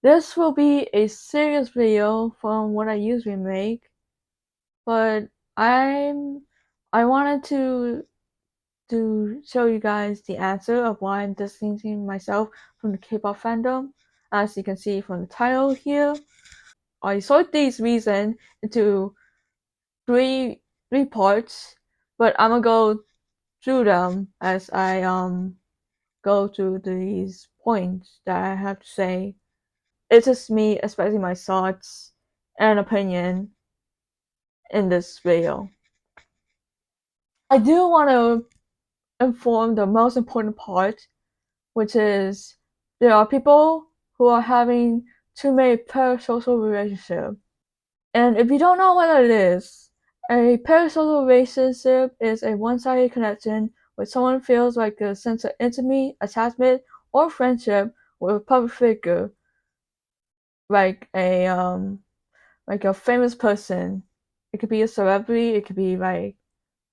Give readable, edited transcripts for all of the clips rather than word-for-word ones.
This will be a serious video from what I usually make, but I'm I wanted to show you guys the answer of why I'm distancing myself from the K-pop fandom. As you can see from the title here, I sort these reasons into three three parts, but I'm gonna go through them as I go through these points that I have to say. It's just me expressing my thoughts and opinion in this video. I do want to inform the most important part, which is there are people who are having too many parasocial relationships. And if you don't know what it is, a parasocial relationship is a one-sided connection where someone feels like a sense of intimacy, attachment, or friendship with a public figure, like a famous person. It could be a celebrity, it could be like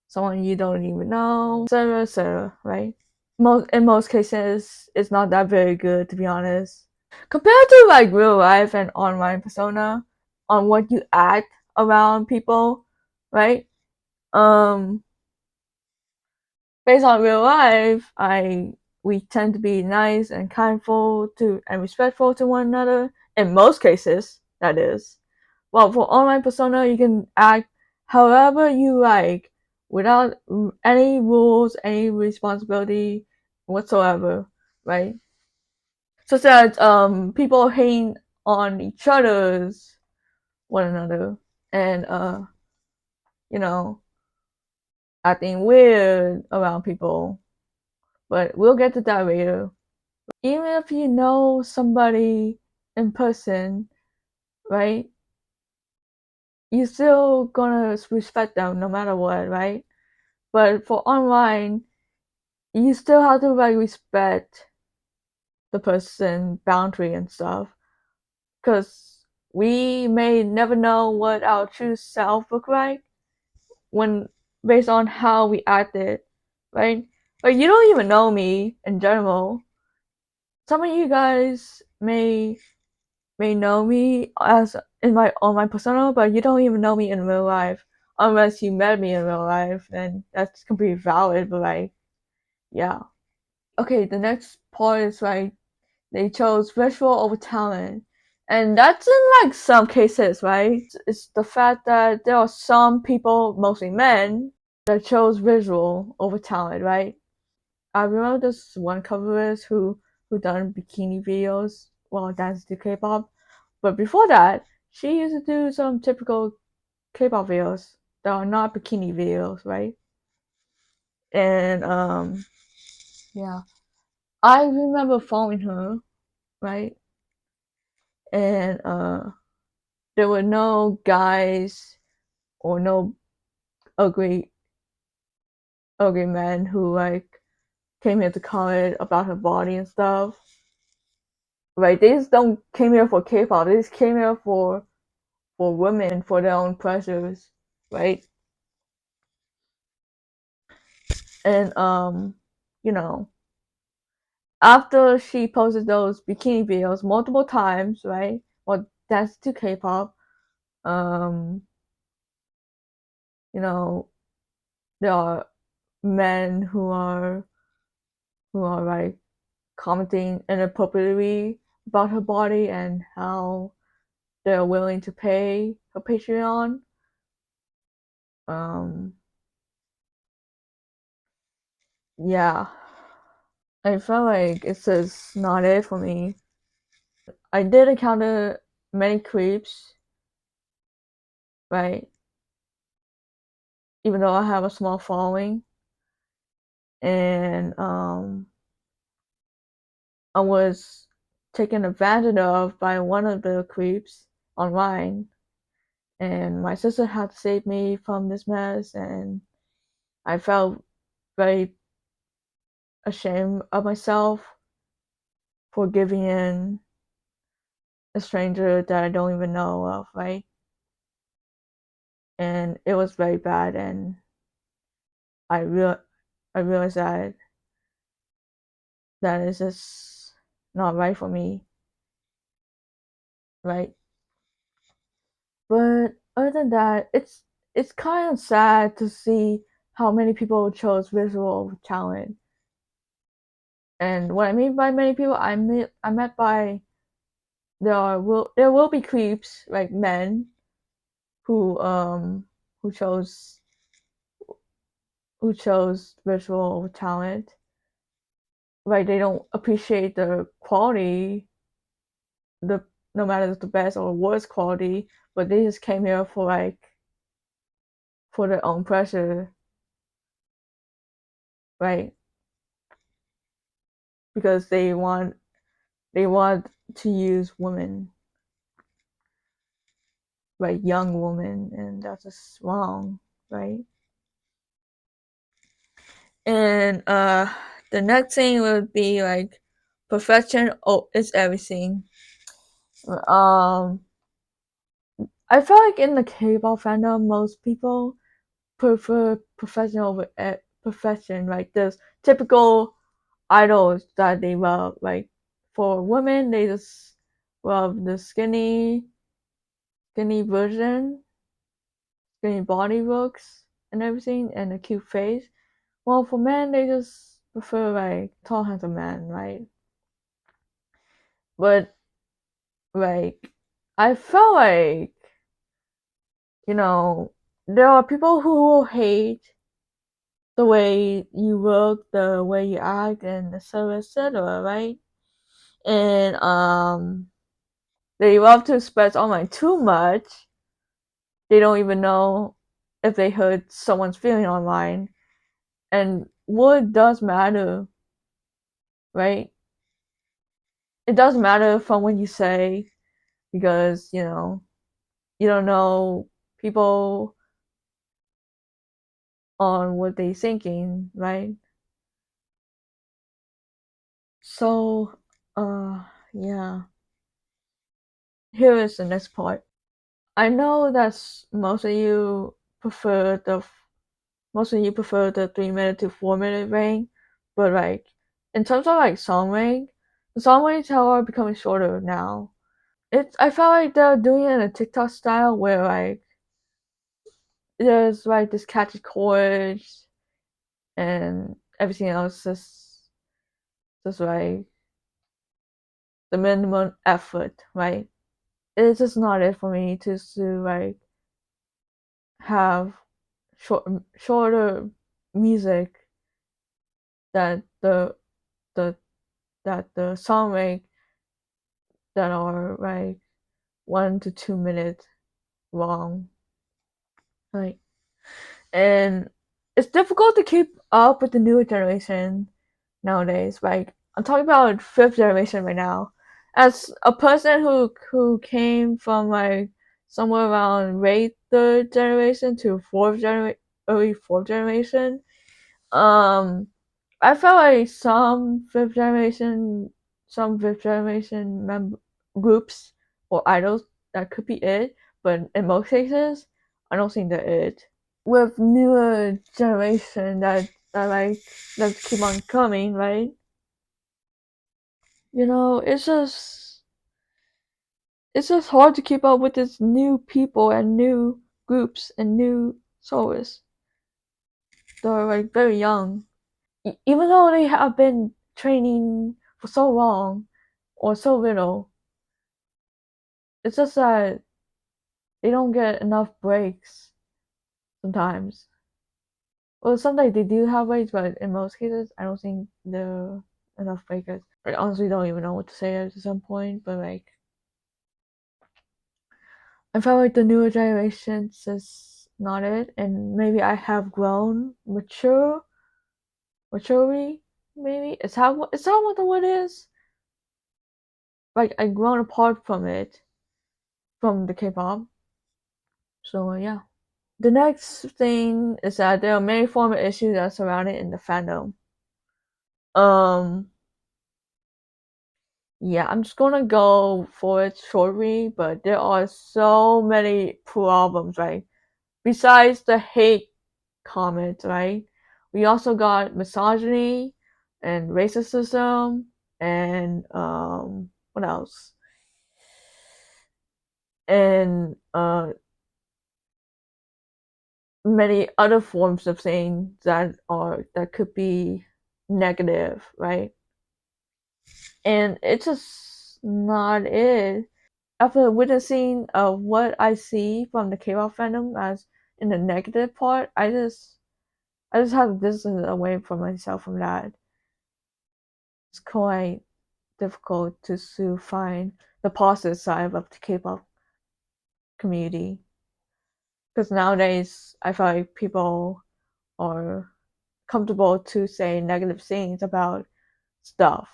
someone you don't even know, etc., etc., right? In most cases, it's not that very good, to be honest. Compared to like real life and online persona, on what you act around people, right? Um, Based on real life, we tend to be nice and kindful to and respectful to one another. In most cases, that is. Well, for online persona, you can act however you like without any rules, any responsibility whatsoever, right? Such as people hating on each other's one another and you know acting weird around people. But we'll get to that later. Even if you know somebody in person, right? You're still gonna respect them no matter what, right? But for online, you still have to like respect the person boundary and stuff, because we may never know what our true self look like when based on how we acted, right? But you don't even know me in general. Some of you guys may know me as in my online persona, but you don't even know me in real life unless you met me in real life, and that's completely valid. But like, yeah. Okay, the next part is like they chose visual over talent. And that's in like some cases, right? It's the fact that there are some people, mostly men, that chose visual over talent, right? I remember this one coverist who done bikini videos while dancing to K-pop. But before that, she used to do some typical K-pop videos that are not bikini videos, right? And yeah, I remember following her, right? And there were no guys or no ugly ugly men who like came here to comment about her body and stuff. Right? They just don't came here for K-pop. They just came here for women for their own pleasures, right? And you know, after she posted those bikini videos multiple times, right? Well, that's to K-pop. Um, you know, there are men who are like commenting inappropriately about her body and how they're willing to pay her Patreon. Um, yeah, I felt like it's just not it for me. I did encounter many creeps, right? Even though I have a small following, and I was taken advantage of by one of the creeps online, and my sister had to save me from this mess, and I felt very ashamed of myself for giving in a stranger that I don't even know of, right? And it was very bad, and I real I realized that is just not right for me. right? But other than that, it's kind of sad to see how many people chose visual talent. And what I mean by many people, I meant by there will be creeps like men who um who chose who chose visual talent. Right, they don't appreciate the quality, the no matter if it's the best or worst quality, but they just came here for for their own pleasure, right? Because they want to use women, right? Young women, and that's just wrong, right? And the next thing would be like perfection. Oh, it's everything. Um, I feel like in the K-pop fandom, most people prefer profession over profession. Like there's typical idols that they love. Like for women, they just love the skinny version, skinny body looks and everything, and a cute face. Well, for men, they just prefer like tall, handsome man, right? But like, I felt like there are people who will hate the way you look, the way you act, and etc. etc. Right? And they love to express online too much. They don't even know if they hurt someone's feeling online, and what does matter, right? It does matter from what you say because you don't know people on what they thinking, right? So, yeah. Here is the next part. I know that prefer the most of you prefer the 3 minute to 4 minute range, but like in terms of like song range, the song range are becoming shorter now. I felt like they're doing it in a TikTok style where like there's like this catchy chords and everything else just like the minimum effort, right? It's just not it for me to like have shorter music that the that the song make that are like 1 to 2 minutes long, right? And it's difficult to keep up with the newer generation nowadays. Like I'm talking about fifth generation right now. As a person who came from like somewhere around late third generation to early fourth generation, um, I felt like some fifth generation groups or idols that could be it, but in most cases, I don't think they're it. With newer generation that keep on coming, right? It's just hard to keep up with these new people and new groups and new souls. They're like very young. Even though they have been training for so long or so little, it's just that they don't get enough breaks sometimes. Well, sometimes they do have breaks, but in most cases, I don't think there are enough breakers. I honestly don't even know what to say at some point, but like, I felt like the newer generations is not it, and maybe I have grown maturely, maybe. Is that what the word is? Like, I've grown apart from it, from the K-pop. So, yeah. The next thing is that there are many former issues that surround it in the fandom. Um, yeah, I'm just gonna go for it shortly, but there are so many problems, right? Besides the hate comments, right? We also got misogyny and racism and what else? and many other forms of saying that could be negative, right? And it's just not it. After witnessing what I see from the K-pop fandom as in the negative part, I just have to distance away from myself from that. It's quite difficult to find the positive side of the K-pop community, because nowadays I feel like people are comfortable to say negative things about stuff.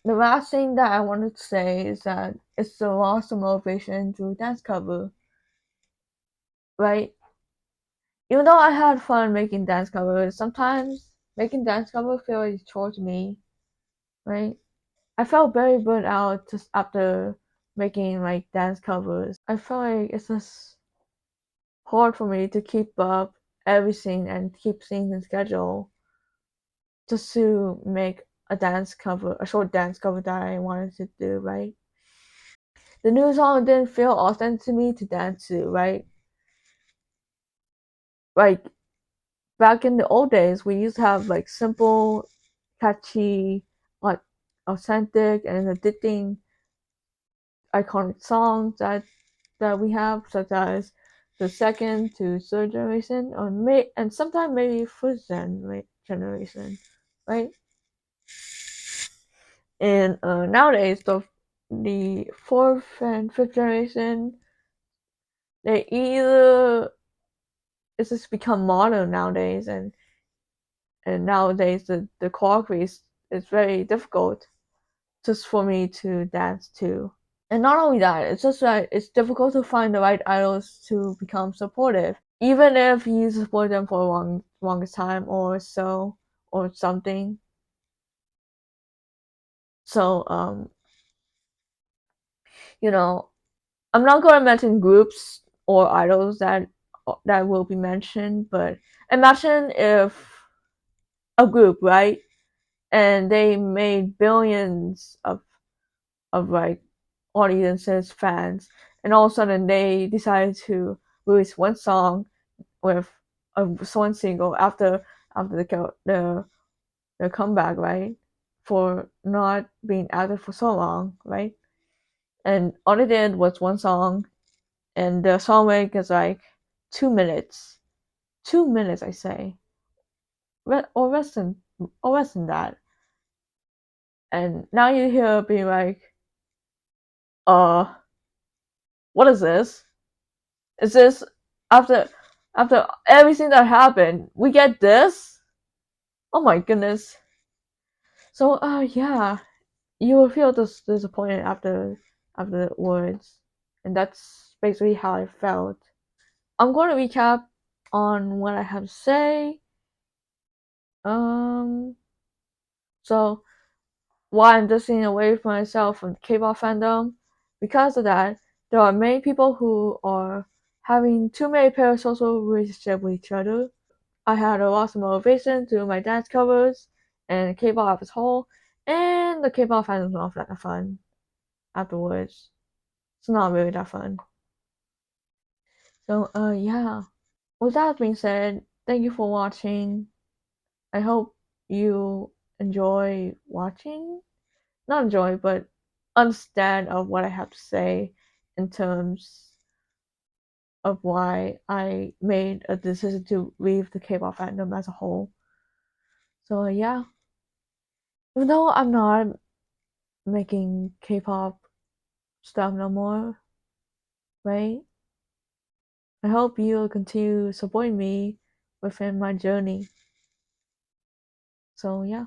The last thing that I wanted to say is that it's the loss of motivation to dance cover, right? Even though I had fun making dance covers, sometimes making dance covers feel like a chore to me, right? I felt very burnt out just after making like dance covers. I felt like it's just hard for me to keep up everything and keep things in schedule just to make a short dance cover that I wanted to do, right? The new song didn't feel authentic to me to dance to, right? Like back in the old days, we used to have like simple, catchy, like authentic and addicting iconic songs that we have, such as the second to third generation, and sometimes maybe first generation, right? And nowadays, the fourth and fifth generation, they either it's just become modern nowadays, and nowadays the choreography is very difficult just for me to dance to. And not only that, it's just that it's difficult to find the right idols to become supportive, even if you support them for a longest time or so or something. So you know, I'm not gonna mention groups or idols that will be mentioned, but imagine if a group, right, and they made billions of like audiences, fans, and all of a sudden they decided to release one song with one single after the comeback, right? For not being active for so long, right? And all they did was one song, and the song length is like 2 minutes. 2 minutes, I say, or less than that. And now you hear being like, uh, what is this? Is this after after everything that happened? We get this? Oh my goodness! So yeah, you will feel disappointed after the words, and that's basically how I felt. I'm going to recap on what I have to say. Um, so why I'm distancing away from myself from the K-pop fandom? Because of that, there are many people who are having too many parasocial relationships with each other. I had a loss of motivation to do my dance covers and K-pop as a whole, and the K-pop fandom's not that fun afterwards. It's not really that fun. So yeah. With that being said, thank you for watching. I hope you enjoy watching. Not enjoy, but understand of what I have to say in terms of why I made a decision to leave the K-pop fandom as a whole. So yeah. Even though I'm not making K-pop stuff no more, right? I hope you'll continue supporting me within my journey. So yeah.